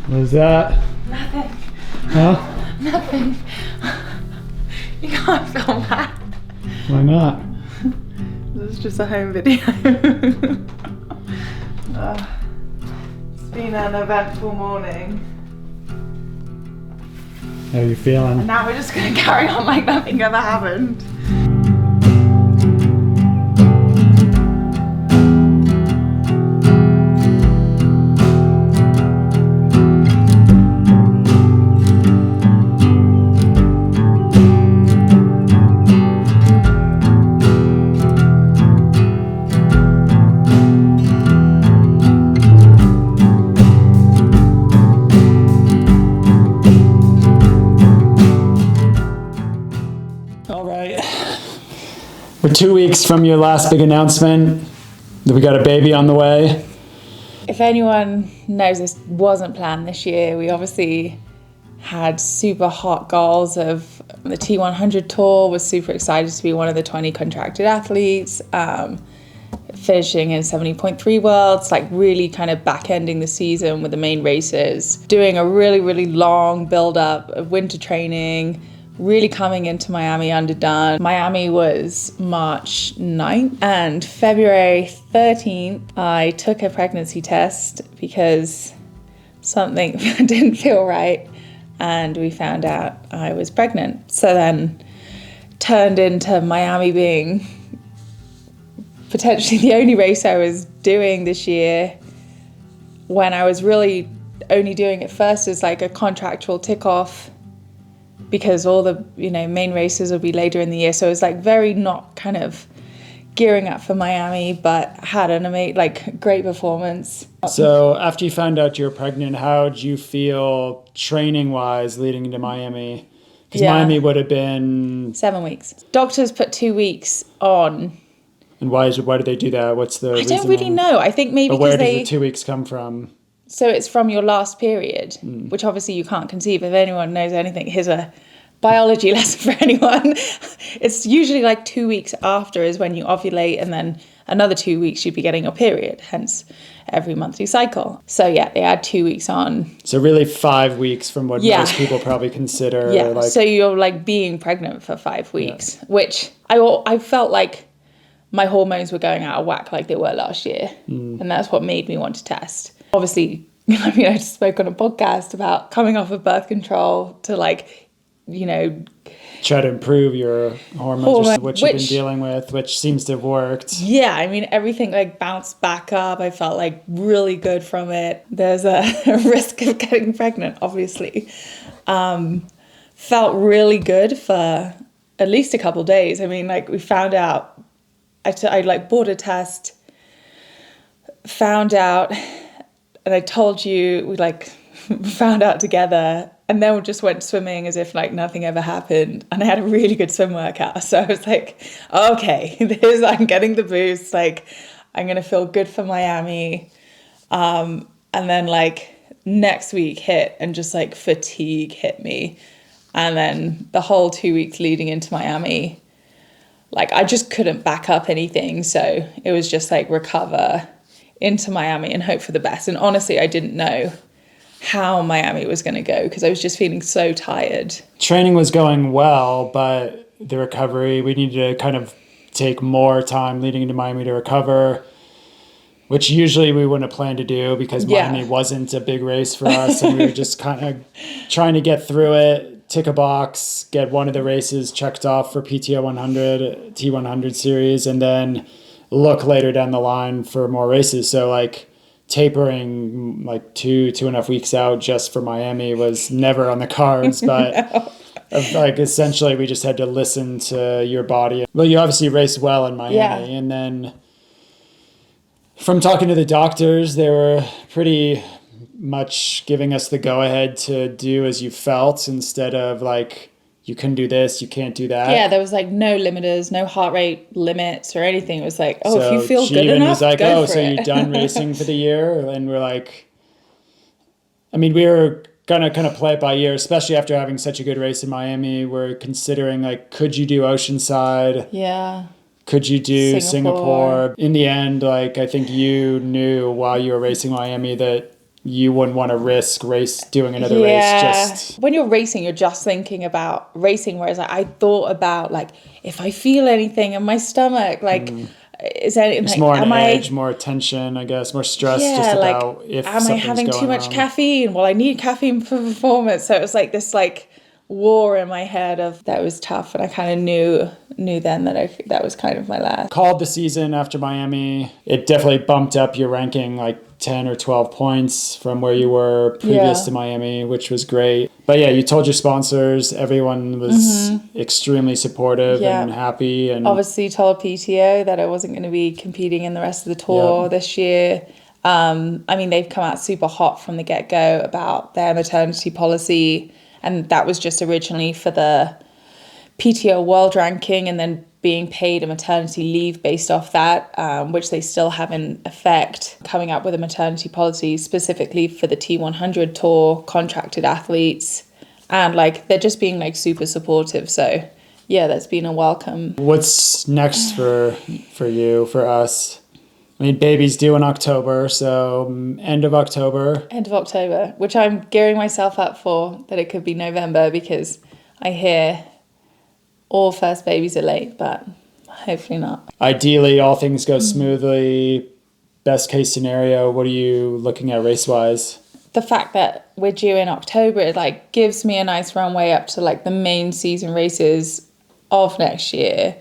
What is that? Nothing. Huh? Nothing. You can't film that. Why not? This is just a home video. It's been an eventful morning. How are you feeling? And now we're just going to carry on like nothing ever happened. We're 2 weeks from your last big announcement that we got a baby on the way. If anyone knows, this wasn't planned this year. We obviously had super hot goals of the T100 tour, was super excited to be one of the 20 contracted athletes, finishing in 70.3 worlds, like really kind of back ending the season with the main races, doing a really, really long build up of winter training, really coming into Miami underdone. Miami was March 9th and February 13th, I took a pregnancy test because something didn't feel right and we found out I was pregnant. So then turned into Miami being potentially the only race I was doing this year when I was really only doing it first as like a contractual tick off, because all the main races will be later in the year. So it was like very not kind of gearing up for Miami, but had an amazing, great performance. So after you found out you were pregnant, how did you feel training wise leading into Miami? Because Miami would have been 7 weeks. Doctors put 2 weeks on. And why did they do that? What's the reason? I don't really know. I think maybe but where because does the 2 weeks come from? So it's from your last period, which obviously you can't conceive. If anyone knows anything, here's a biology lesson for anyone. It's usually like 2 weeks after is when you ovulate, and then another 2 weeks you'd be getting your period, hence every monthly cycle. So yeah, they add 2 weeks on. So really 5 weeks from what most people probably consider. Yeah, like, so you're like being pregnant for 5 weeks, which I felt like my hormones were going out of whack like they were last year. And that's what made me want to test. Obviously, I just spoke on a podcast about coming off of birth control to try to improve your hormones, which you've been dealing with, which seems to have worked. Yeah, everything bounced back up. I felt really good from it. There's a risk of getting pregnant, obviously. Felt really good for at least a couple of days. We found out, I bought a test, found out, and I told you, we found out together, and then we just went swimming as if nothing ever happened. And I had a really good swim workout. So I was like, okay, I'm getting the boost. I'm going to feel good for Miami. And then next week hit and just fatigue hit me. And then the whole 2 weeks leading into Miami, I just couldn't back up anything. So it was just recover into Miami and hope for the best. And honestly, I didn't know how Miami was going to go because I was just feeling so tired. Training was going well, but the recovery, we needed to kind of take more time leading into Miami to recover, which usually we wouldn't have planned to do because Miami wasn't a big race for us. And we were just kind of trying to get through it, tick a box, get one of the races checked off for PTO 100, T100 series, and then look later down the line for more races. So tapering 2.5 weeks out just for Miami was never on the cards, but essentially we just had to listen to your body. Well, you obviously raced well in Miami, and then from talking to the doctors, they were pretty much giving us the go ahead to do as you felt instead of you can do this, you can't do that. Yeah, there was no limiters, no heart rate limits or anything. It was if you feel she good even enough, was go for so it. you're done racing for the year? And we're we were gonna kind of play it by ear, especially after having such a good race in Miami. We're considering could you do Oceanside? Yeah. Could you do Singapore? In the end, like, I think you knew while you were racing Miami that you wouldn't want to risk doing another race. Just when you're racing, you're just thinking about racing. Whereas I thought about, like, if I feel anything in my stomach, like, is there anything? There's more an edge, more tension, I guess, more stress. Just about if am I having too much caffeine? Well, I need caffeine for performance. So it was like this, like, war in my head of that was tough, and I kind of knew then that that was kind of my last. Called the season after Miami. It definitely bumped up your ranking like 10 or 12 points from where you were previous to Miami, which was great. But yeah, you told your sponsors, everyone was extremely supportive and happy. And obviously told PTO that I wasn't going to be competing in the rest of the tour this year. I mean, they've come out super hot from the get-go about their maternity policy. And that was just originally for the PTO world ranking, and then being paid a maternity leave based off that, which they still have in effect, coming up with a maternity policy specifically for the T100 tour, contracted athletes. And like, they're just being like super supportive. So yeah, that's been a welcome. What's next for you, for us? I mean, baby's due in October, so end of October. End of October, which I'm gearing myself up for, that it could be November, because I hear all first babies are late, but hopefully not. Ideally, all things go smoothly. Best case scenario, what are you looking at race-wise? The fact that we're due in October, it like gives me a nice runway up to like the main season races of next year.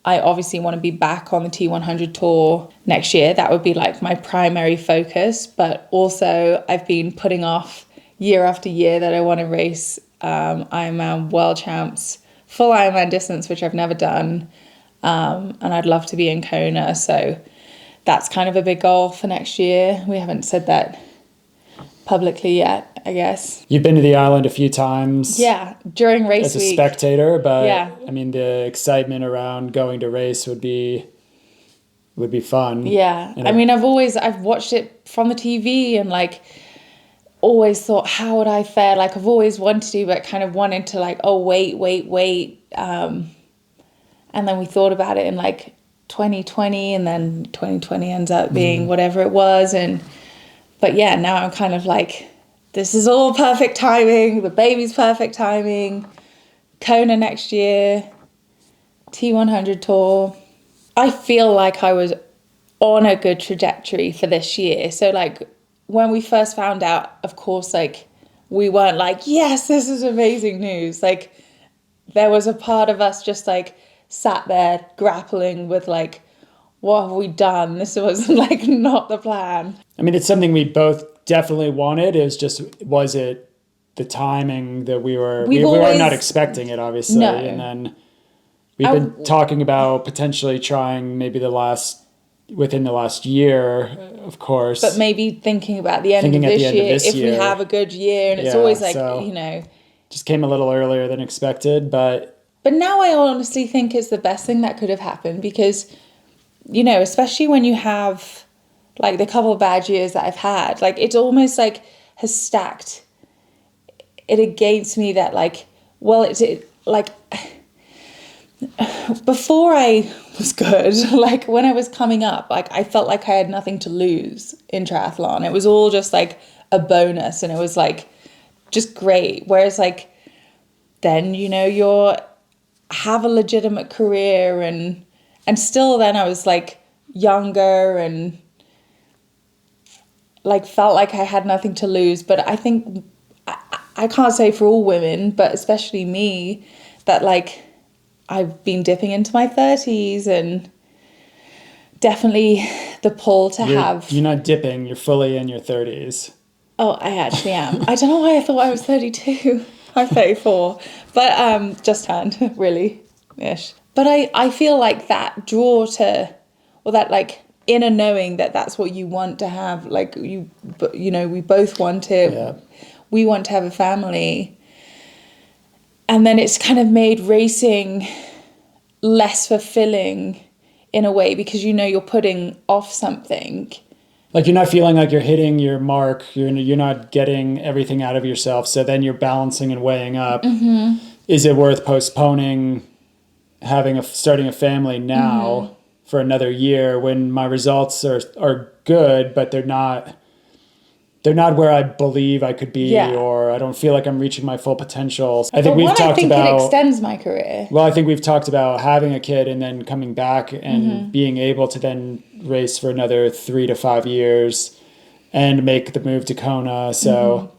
I obviously want to be back on the T100 tour next year. That would be like my primary focus. But also I've been putting off year after year that I want to race Ironman World Champs, full Ironman distance, which I've never done. And I'd love to be in Kona. So that's kind of a big goal for next year. We haven't said that publicly yet, I guess. You've been to the island a few times. Yeah, during race week. As a spectator, but I mean, the excitement around going to race would be fun. Yeah, I mean, I've watched it from the TV and like always thought, how would I fare? Like, I've always wanted to, but kind of wanted to like, oh, wait. And then we thought about it in like 2020, and then 2020 ends up being whatever it was. But yeah, now I'm kind of like, this is all perfect timing. The baby's perfect timing. Kona next year. T100 tour. I feel like I was on a good trajectory for this year. So like when we first found out, of course, like we weren't like, yes, this is amazing news. Like there was a part of us just like sat there grappling with like, what have we done? This was like not the plan. I mean, it's something we both definitely wanted. Was it the timing that we were not expecting it, obviously. No. And then we've been talking about potentially trying maybe within the last year, of course. But maybe thinking about the end of this year, if we have a good year. And it's always like, just came a little earlier than expected, but now I honestly think it's the best thing that could have happened, because especially when you have like the couple of bad years that I've had, like it's almost like has stacked it against me that like, well, it's like before I was good, like when I was coming up, like I felt like I had nothing to lose in triathlon. It was all just like a bonus, and it was like just great. Whereas like then, you have a legitimate career, and still then I was like younger and like felt like I had nothing to lose. But I think I can't say for all women, but especially me, that like I've been dipping into my 30s, and definitely the pull to have... You're not dipping, you're fully in your 30s. Oh, I actually am. I don't know why I thought I was 32. I'm 34. But just turned, really-ish. But I feel like that draw to, or that like inner knowing that that's what you want to have, like we both want it. Yeah. We want to have a family. And then it's kind of made racing less fulfilling in a way, because you're putting off something. Like you're not feeling like you're hitting your mark. You're not getting everything out of yourself. So then you're balancing and weighing up. Mm-hmm. Is it worth postponing starting a family now for another year when my results are good, but they're not where I believe I could be, or I don't feel like I'm reaching my full potential. I think it extends my career. Well, I think we've talked about having a kid and then coming back and being able to then race for another 3 to 5 years and make the move to Kona. So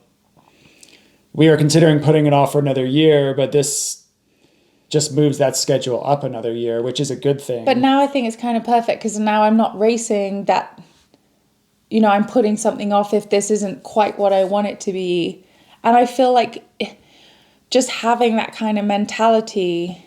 we are considering putting it off for another year, but this just moves that schedule up another year, which is a good thing. But now I think it's kind of perfect because now I'm not racing that, I'm putting something off if this isn't quite what I want it to be. And I feel like just having that kind of mentality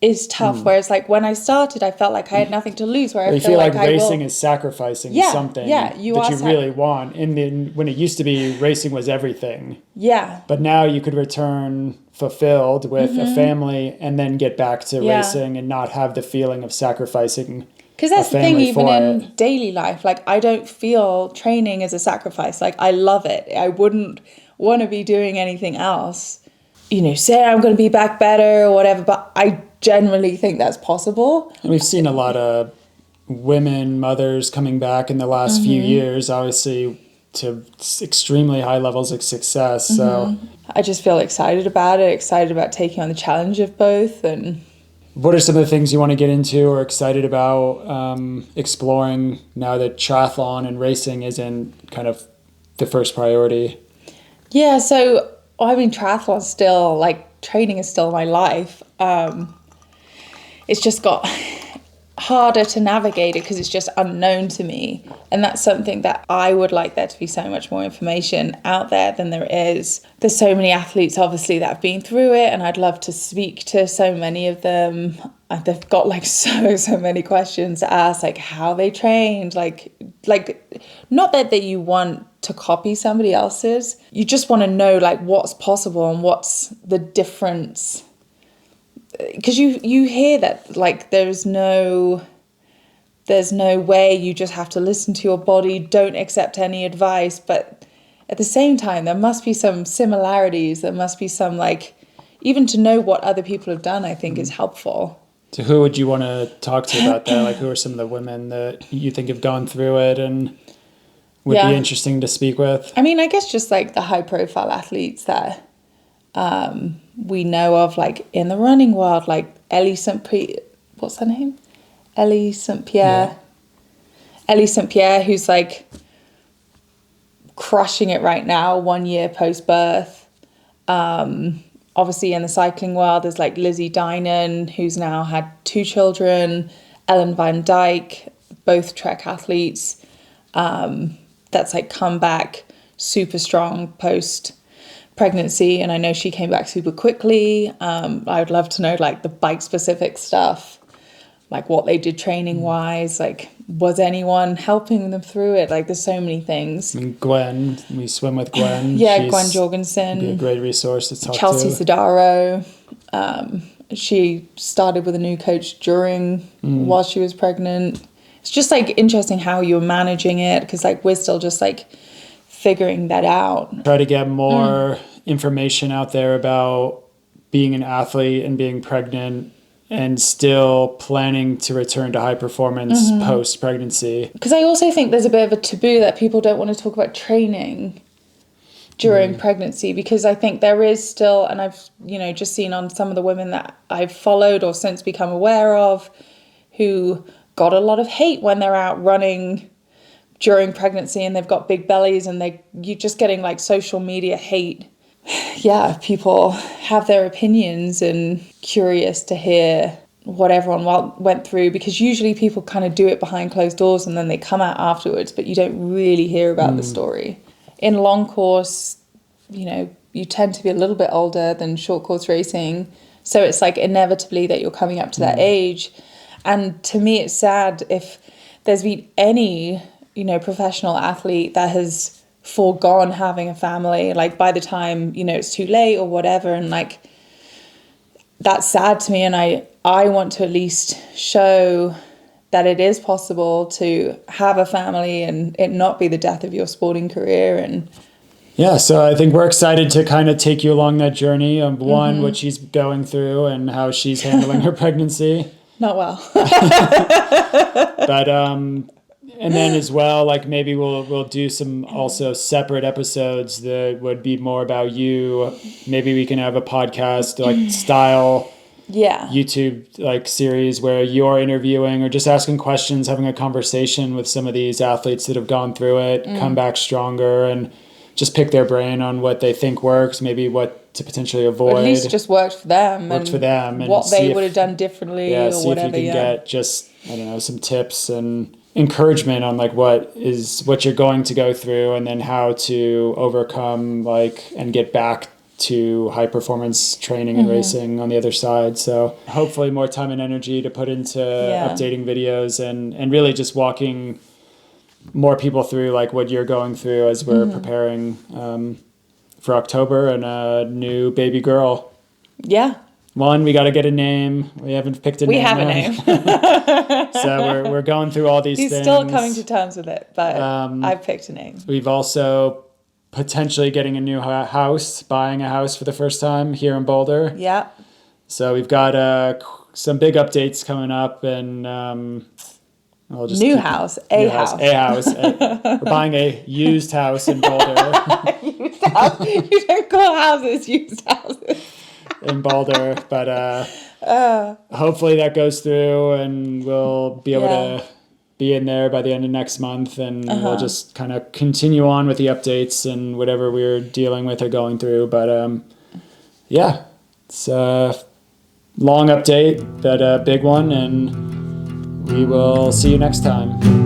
is tough. Whereas like when I started, I felt like I had nothing to lose. Where I feel like racing is sacrificing something that you really want. And then when it used to be, racing was everything. Yeah. But now you could return fulfilled with a family and then get back to racing and not have the feeling of sacrificing. Because that's the thing, even in daily life, like I don't feel training as a sacrifice. Like I love it. I wouldn't want to be doing anything else. Say I'm going to be back better or whatever, but I generally think that's possible. And we've seen a lot of women, mothers coming back in the last few years, obviously to extremely high levels of success. So I just feel excited about taking on the challenge of both. And what are some of the things you want to get into or excited about exploring now that triathlon and racing isn't kind of the first priority? Yeah, so triathlon's still, like, training is still my life. It's just got harder to navigate it because it's just unknown to me. And that's something that I would like there to be so much more information out there than there is. There's so many athletes, obviously, that have been through it, and I'd love to speak to so many of them. They've got, like, so many questions to ask, like, how they trained, like not that you want to copy somebody else's. You just want to know, like, what's possible and what's the difference. Because you hear that, like, there's no way, you just have to listen to your body, don't accept any advice. But at the same time, there must be some similarities. There must be some, like, even to know what other people have done, I think is helpful. So who would you want to talk to about that? Like, who are some of the women that you think have gone through it and would be interesting to speak with? I mean, I guess just, like, the high-profile athletes that we know of, like, in the running world, like Ellie St. Pierre, what's her name? Ellie St. Pierre. Yeah. Ellie St. Pierre, who's, like, crushing it right now, 1 year post-birth. Obviously in the cycling world, there's, like, Lizzie Dinan, who's now had 2 children, Ellen Van Dijk, both Trek athletes. That's, like, come back super strong post-pregnancy, and I know she came back super quickly. I would love to know, like, the bike-specific stuff, like what they did training-wise, like, was anyone helping them through it? Like, there's so many things. I mean, Gwen, we swim with Gwen. Gwen Jorgensen. Be a great resource to talk Chelsea to. Sodaro. She started with a new coach while she was pregnant. It's just, like, interesting how you're managing it, because, like, we're still just, like, figuring that out. Try to get more information out there about being an athlete and being pregnant and still planning to return to high performance post-pregnancy. Because I also think there's a bit of a taboo that people don't want to talk about training during pregnancy, because I think there is still, and I've, just seen on some of the women that I've followed or since become aware of, who got a lot of hate when they're out running during pregnancy and they've got big bellies, and you're just getting, like, social media hate. Yeah, people have their opinions, and curious to hear what everyone went through, because usually people kind of do it behind closed doors and then they come out afterwards, but you don't really hear about the story. In long course, you tend to be a little bit older than short course racing, so it's, like, inevitably that you're coming up to that age. And to me, it's sad if there's been any professional athlete that has foregone having a family, like, by the time, it's too late or whatever. And, like, that's sad to me. And I want to at least show that it is possible to have a family and it not be the death of your sporting career. And Yeah, so I think we're excited to kind of take you along that journey of one, what she's going through and how she's handling her pregnancy. Not well. But and then as well, like maybe we'll do some also separate episodes that would be more about you. Maybe we can have a podcast like style YouTube like series where you're interviewing or just asking questions, having a conversation with some of these athletes that have gone through it, come back stronger, and just pick their brain on what they think works, maybe what to potentially avoid. Or at least just worked for them. And what they would have done differently or see whatever. If you can get just, I don't know, some tips and encouragement on like what you're going to go through and then how to overcome like and get back to high performance training and racing on the other side. So hopefully more time and energy to put into updating videos and really just walking more people through like what you're going through as we're preparing for October and a new baby girl. Yeah. One, we got to get a name. We haven't picked a name. We have a name. So we're going through all these things. He's still coming to terms with it, but I've picked a name. We've also potentially getting a new house, buying a house for the first time here in Boulder. Yeah. So we've got some big updates coming up, and I'll just new house. We're buying a used house in Boulder. Used house. You don't call houses used houses. In Boulder, but hopefully that goes through, and we'll be able to be in there by the end of next month, and we'll just kind of continue on with the updates and whatever we're dealing with or going through. But it's a long update, but a big one, and we will see you next time.